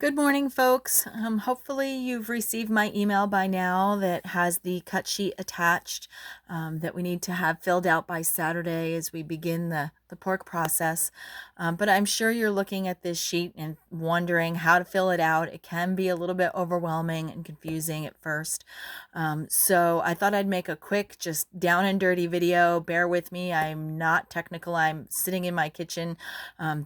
Good morning, folks. Hopefully, you've received my email by now that has the cut sheet attached that we need to have filled out by Saturday as we begin the pork process. But I'm sure you're looking at this sheet and wondering how to fill it out. It can be a little bit overwhelming and confusing at first. So I thought I'd make a quick, just down and dirty video. Bear with me. I'm not technical. I'm sitting in my kitchen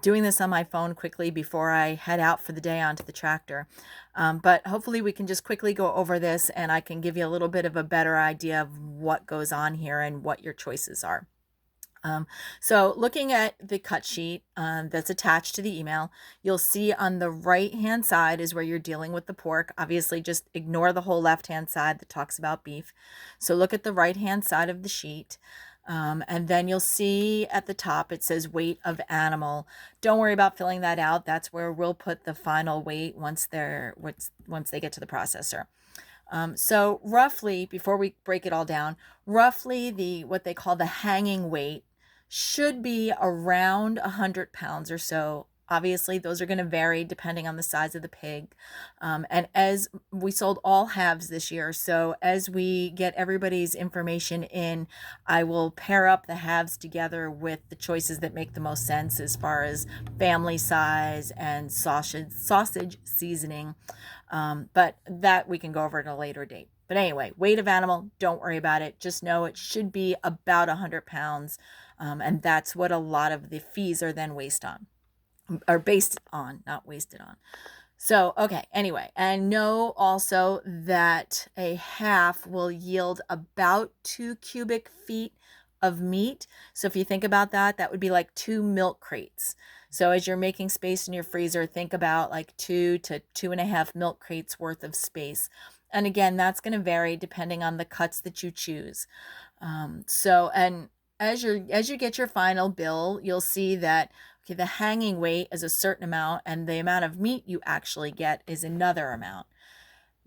doing this on my phone quickly before I head out for the day onto the tractor. But hopefully we can just quickly go over this and I can give you a little bit of a better idea of what goes on here and what your choices are. So looking at the cut sheet that's attached to the email, you'll see on the right hand side is where you're dealing with the pork. Obviously, just ignore the whole left hand side that talks about beef. So look at the right hand side of the sheet. And then you'll see at the top it says weight of animal. Don't worry about filling that out. That's where we'll put the final weight once they get to the processor. So roughly, before we break it all down, roughly the what they call the hanging weight should be around 100 pounds or so. Obviously, those are going to vary depending on the size of the pig. And as we sold all halves this year, so as we get everybody's information in, I will pair up the halves together with the choices that make the most sense as far as family size and sausage seasoning. But that we can go over at a later date. But anyway, weight of animal, don't worry about it. Just know it should be about 100 pounds. And that's what a lot of the fees are then based on, not wasted on. So, okay, anyway, and know also that a half will yield about 2 cubic feet of meat. So if you think about that, that would be like 2 milk crates. So as you're making space in your freezer, think about like 2 to 2.5 milk crates worth of space. And again, that's going to vary depending on the cuts that you choose. And as you get your final bill, you'll see that okay, the hanging weight is a certain amount, and the amount of meat you actually get is another amount.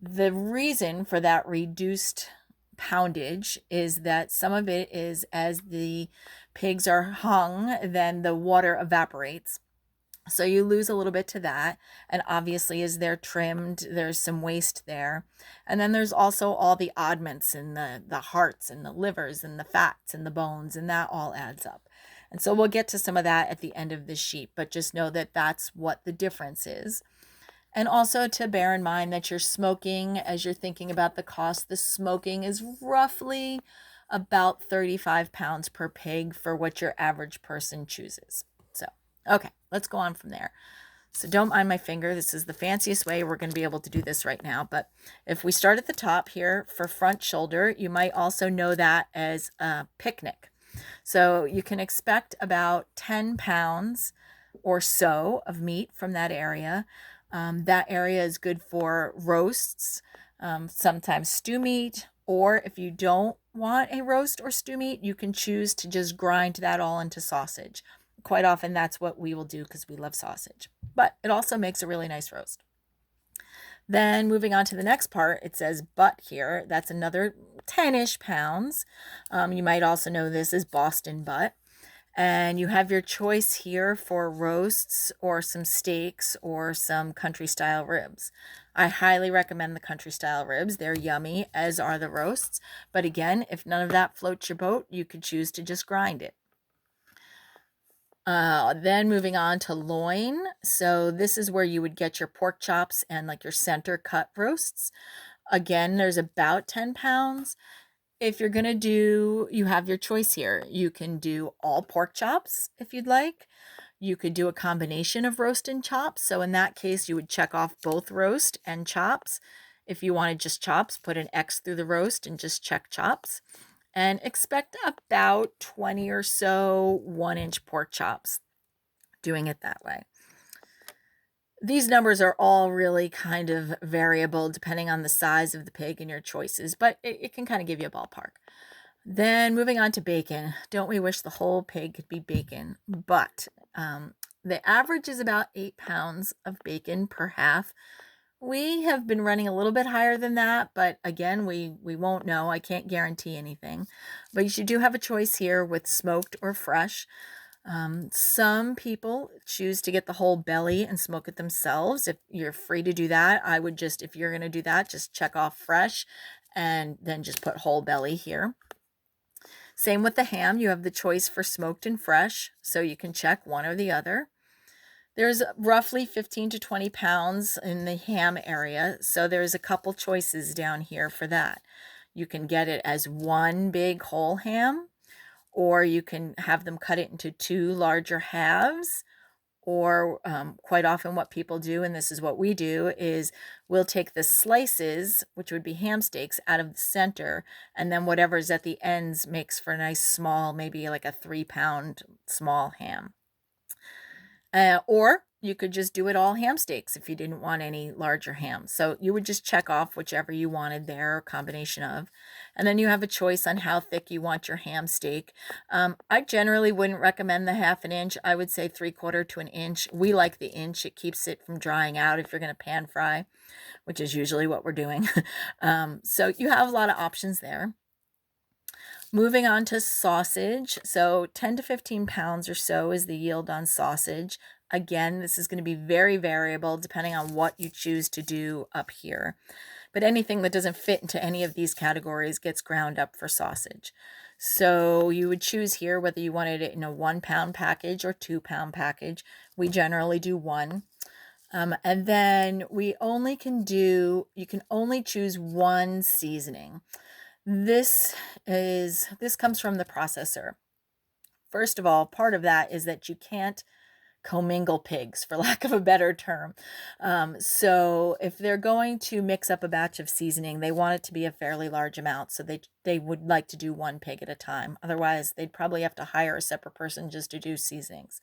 The reason for that reduced poundage is that some of it is as the pigs are hung, then the water evaporates. So you lose a little bit to that. And obviously, as they're trimmed, there's some waste there. And then there's also all the oddments and the hearts and the livers and the fats and the bones, and that all adds up. And so we'll get to some of that at the end of this sheet, but just know that that's what the difference is. And also to bear in mind that you're smoking, as you're thinking about the cost, the smoking is roughly about 35 pounds per pig for what your average person chooses. So, okay, let's go on from there. So don't mind my finger. This is the fanciest way we're going to be able to do this right now. But if we start at the top here for front shoulder, you might also know that as a picnic. So you can expect about 10 pounds or so of meat from that area. That area is good for roasts, sometimes stew meat, or if you don't want a roast or stew meat, you can choose to just grind that all into sausage. Quite often, that's what we will do because we love sausage, but it also makes a really nice roast. Then moving on to the next part, it says butt here. That's another 10-ish pounds. You might also know this as Boston butt. And you have your choice here for roasts or some steaks or some country style ribs. I highly recommend the country style ribs. They're yummy, as are the roasts. But again, if none of that floats your boat, you could choose to just grind it. Then moving on to loin. So this is where you would get your pork chops and like your center cut roasts. Again, there's about 10 pounds. If you're going to you have your choice here. You can do all pork chops if you'd like. You could do a combination of roast and chops. So in that case, you would check off both roast and chops. If you wanted just chops, put an X through the roast and just check chops. And expect about 20 or so 1-inch pork chops, doing it that way. These numbers are all really kind of variable depending on the size of the pig and your choices, but it can kind of give you a ballpark. Then moving on to bacon. Don't we wish the whole pig could be bacon? But the average is about 8 pounds of bacon per half. We have been running a little bit higher than that, but again, we won't know. I can't guarantee anything. But you do have a choice here with smoked or fresh. Some people choose to get the whole belly and smoke it themselves. If you're free to do that, I would just, if you're going to do that, just check off fresh and then just put whole belly here. Same with the ham. You have the choice for smoked and fresh, so you can check one or the other. There's roughly 15 to 20 pounds in the ham area, so there's a couple choices down here for that. You can get it as one big whole ham, or you can have them cut it into two larger halves, or quite often what people do, and this is what we do, is we'll take the slices, which would be ham steaks, out of the center, and then whatever's at the ends makes for a nice small, maybe like a 3-pound small ham. Or you could just do it all ham steaks if you didn't want any larger ham. So you would just check off whichever you wanted there, or combination of. And then you have a choice on how thick you want your ham steak. I generally wouldn't recommend the 1/2 inch. I would say 3/4 to an inch. We like the inch. It keeps it from drying out if you're going to pan fry, which is usually what we're doing. So you have a lot of options there. Moving on to sausage. So 10 to 15 pounds or so is the yield on sausage. Again, this is going to be very variable depending on what you choose to do up here. But anything that doesn't fit into any of these categories gets ground up for sausage. So you would choose here whether you wanted it in a 1-pound package or 2-pound package. We generally do 1. And then you can only choose 1 seasoning. This comes from the processor. First of all, part of that is that you can't commingle pigs, for lack of a better term. So if they're going to mix up a batch of seasoning, they want it to be a fairly large amount. So they would like to do 1 pig at a time. Otherwise, they'd probably have to hire a separate person just to do seasonings.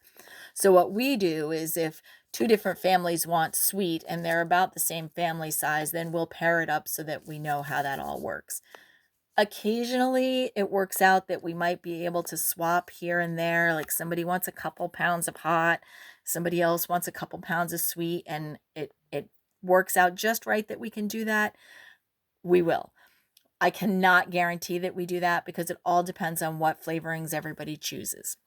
So what we do is, if 2 different families want sweet and they're about the same family size, then we'll pair it up so that we know how that all works. Occasionally, it works out that we might be able to swap here and there. Like somebody wants a couple pounds of hot, somebody else wants a couple pounds of sweet, and it works out just right that we can do that. We will. I cannot guarantee that we do that because it all depends on what flavorings everybody chooses.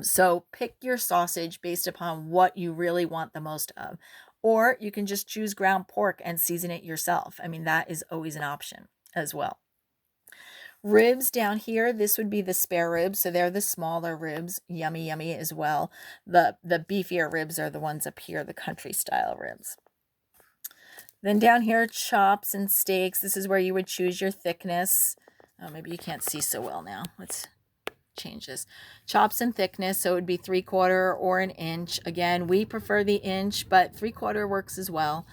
So pick your sausage based upon what you really want the most of. Or you can just choose ground pork and season it yourself. I mean, that is always an option as well. Ribs down here, this would be the spare ribs, so they're the smaller ribs, yummy as well. The beefier ribs are the ones up here, the country style ribs. Then down here, chops and steaks. This is where you would choose your thickness. Oh, maybe you can't see so well now. Let's change this. Chops and thickness, so it would be 3/4 or an inch. Again, we prefer the inch, but 3/4 works as well.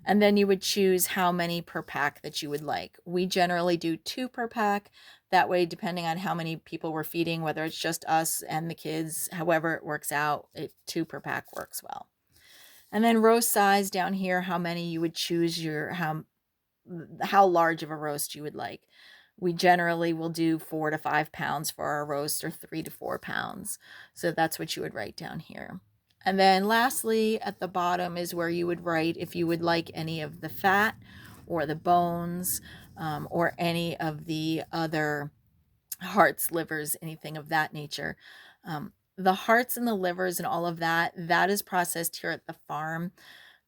And then you would choose how many per pack that you would like. We generally do 2 per pack. That way, depending on how many people we're feeding, whether it's just us and the kids, however it works out, 2 per pack works well. And then roast size down here, how many you would choose, how large of a roast you would like. We generally will do 4 to 5 pounds for our roast, or 3 to 4 pounds. So that's what you would write down here. And then lastly, at the bottom is where you would write if you would like any of the fat or the bones, or any of the other hearts, livers, anything of that nature. The hearts and the livers and all of that is processed here at the farm.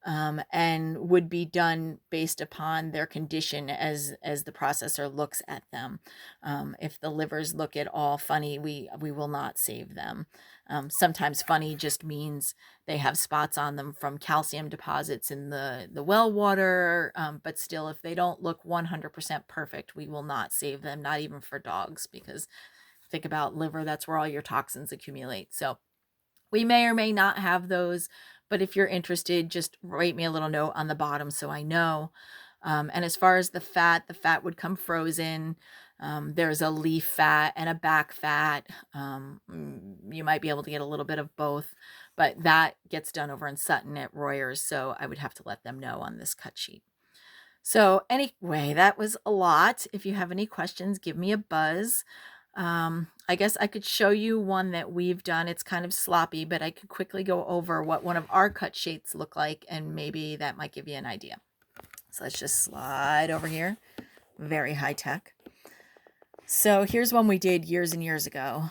And would be done based upon their condition as the processor looks at them. If the livers look at all funny, we will not save them. Sometimes funny just means they have spots on them from calcium deposits in the well water, but still, if they don't look 100% perfect, we will not save them, not even for dogs, because think about liver, that's where all your toxins accumulate. So we may or may not have those, but if you're interested, just write me a little note on the bottom so I know. And as far as the fat would come frozen. There's a leaf fat and a back fat. You might be able to get a little bit of both, but that gets done over in Sutton at Royers, so I would have to let them know on this cut sheet. So anyway, that was a lot. If you have any questions, give me a buzz. I guess I could show you one that we've done. It's kind of sloppy, but I could quickly go over what one of our cut sheets look like, and maybe that might give you an idea. So let's just slide over here. Very high tech. So here's one we did years and years ago.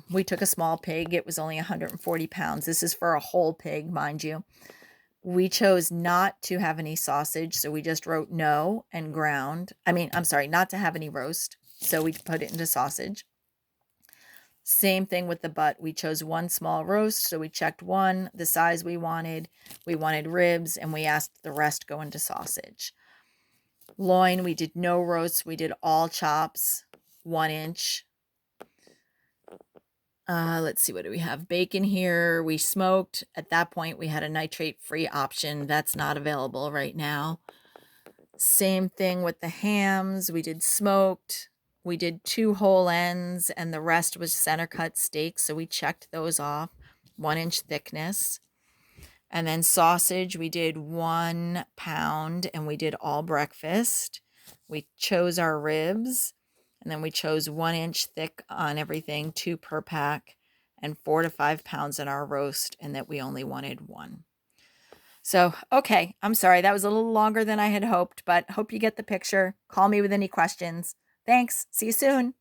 We took a small pig. It was only 140 pounds. This is for a whole pig, mind you. We chose not to have any sausage, so we just wrote no and ground. I'm sorry, not to have any roast, so we put it into sausage. Same thing with the butt. We chose one small roast, so we checked one, the size we wanted. We wanted ribs, and we asked the rest go into sausage. Loin, we did no roasts. We did all chops, 1 inch. Let's see, what do we have? Bacon here. We smoked. At that point, we had a nitrate-free option. That's not available right now. Same thing with the hams. We did smoked. We did 2 whole ends, and the rest was center cut steaks. So we checked those off, 1 inch thickness. And then sausage, we did 1 pound, and we did all breakfast. We chose our ribs, and then we chose 1 inch thick on everything, 2 per pack, and 4 to 5 pounds in our roast, and that we only wanted 1. So, okay, I'm sorry. That was a little longer than I had hoped, but hope you get the picture. Call me with any questions. Thanks. See you soon.